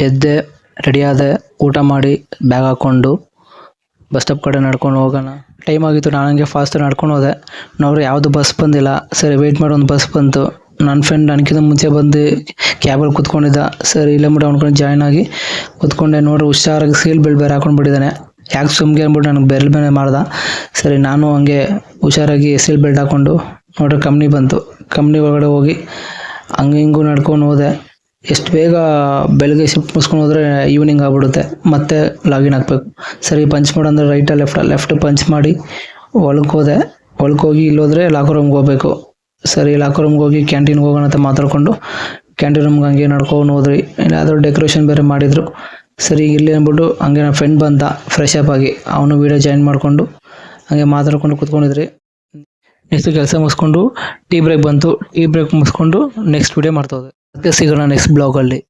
ಎದ್ದೆ, ರೆಡಿ ಆದೆ, ಊಟ ಮಾಡಿ ಬ್ಯಾಗ್ ಹಾಕ್ಕೊಂಡು ಬಸ್ ಸ್ಟಾಪ್ ಕಡೆ ನಡ್ಕೊಂಡು ಹೋಗೋಣ. ಟೈಮ್ ಆಗಿತ್ತು, ನಾನು ಹಂಗೆ ಫಾಸ್ಟ್ ನಡ್ಕೊಂಡು ಹೋದೆ. ನೋಡ್ರಿ ಯಾವುದು ಬಸ್ ಬಂದಿಲ್ಲ. ಸರಿ ವೆಯ್ಟ್ ಮಾಡಿ ಒಂದು ಬಸ್ ಬಂತು. ನನ್ನ ಫ್ರೆಂಡ್ ನನಗಿಂತ ಮುಂಚೆ ಬಂದು ಕ್ಯಾಬಲ್ಲಿ ಕೂತ್ಕೊಂಡಿದ್ದ. ಸರಿ ಇಲ್ಲೇ ಬಿಟ್ಟು ಅನ್ಕೊಂಡು ಜಾಯ್ನ್ ಆಗಿ ಕೂತ್ಕೊಂಡೆ. ನೋಡ್ರಿ ಹುಷಾರಾಗಿ ಸೀಲ್ ಬೆಲ್ಟ್ ಬೇರೆ ಹಾಕೊಂಡ್ಬಿಟ್ಟಿದ್ದಾನೆ. ಯಾಕೆ ಸುಮ್ಗೆ ಅಂದ್ಬಿಟ್ಟು ನನಗೆ ಬೆರಳು ಮೇಲೆ ಮಾಡ್ದ. ಸರಿ ನಾನು ಹಂಗೆ ಹುಷಾರಾಗಿ ಸೀಲ್ ಬೆಲ್ಟ್ ಹಾಕ್ಕೊಂಡು ನೋಡ್ರಿ ಕಂಪ್ನಿ ಬಂತು. ಕಂಪ್ನಿ ಒಳಗಡೆ ಹೋಗಿ ಹಂಗೆ ಹಿಂಗೂ ನಡ್ಕೊಂಡು ಹೋದೆ. ಎಷ್ಟು ಬೇಗ ಬೆಳಗ್ಗೆ ಶಿಫ್ಟ್ ಮುಗಿಸ್ಕೊಂಡು ಹೋದರೆ ಈವ್ನಿಂಗ್ ಆಗ್ಬಿಡುತ್ತೆ. ಮತ್ತೆ ಲಾಗಿನ್ ಆಗಬೇಕು. ಸರಿ ಪಂಚ್ ಮಾಡಂದ್ರೆ ರೈಟ ಲೆಫ್ಟ್ ಪಂಚ್ ಮಾಡಿ ಒಳಗೆ ಹೋದೆ. ಒಳಗೆ ಹೋಗಿ ಇಲ್ಲೋದ್ರೆ ಲಾಕರ್ ರೂಮ್ಗೆ ಹೋಗ್ಬೇಕು. ಸರಿ ಲಾಕರ್ ರೂಮ್ಗೆ ಹೋಗಿ ಕ್ಯಾಂಟೀನ್ಗೆ ಹೋಗೋಣ ಅಂತ ಮಾತಾಡ್ಕೊಂಡು ಕ್ಯಾಂಟೀನ್ ರೂಮ್ಗೆ ಹಂಗೆ ನಡ್ಕೊಂಡು ಹೋದ್ರಿ. ಇಲ್ಲಾದರೂ ಡೆಕೋರೇಷನ್ ಬೇರೆ ಮಾಡಿದರು. ಸರಿ ಇಲ್ಲಿ ಅಂದ್ಬಿಟ್ಟು ಹಂಗೆ ನನ್ನ ಫ್ರೆಂಡ್ ಬಂದ ಫ್ರೆಶ್ ಅಪ್ ಆಗಿ. ಅವನು ವೀಡಿಯೋ ಜಾಯಿನ್ ಮಾಡಿಕೊಂಡು ಹಂಗೆ ಮಾತಾಡ್ಕೊಂಡು ಕೂತ್ಕೊಂಡಿದ್ರಿ. ನೆಕ್ಸ್ಟ್ ಕೆಲಸ ಮುಗಿಸ್ಕೊಂಡು ಟೀ ಬ್ರೇಕ್ ಬಂತು. ಟೀ ಬ್ರೇಕ್ ಮುಗಿಸ್ಕೊಂಡು ನೆಕ್ಸ್ಟ್ ವೀಡಿಯೋ ಮಾಡ್ತಾ ಹೋದೆ. ಅದಕ್ಕೆ ಸಿಗೋಣ ನೆಕ್ಸ್ಟ್ ಬ್ಲಾಗಲ್ಲಿ.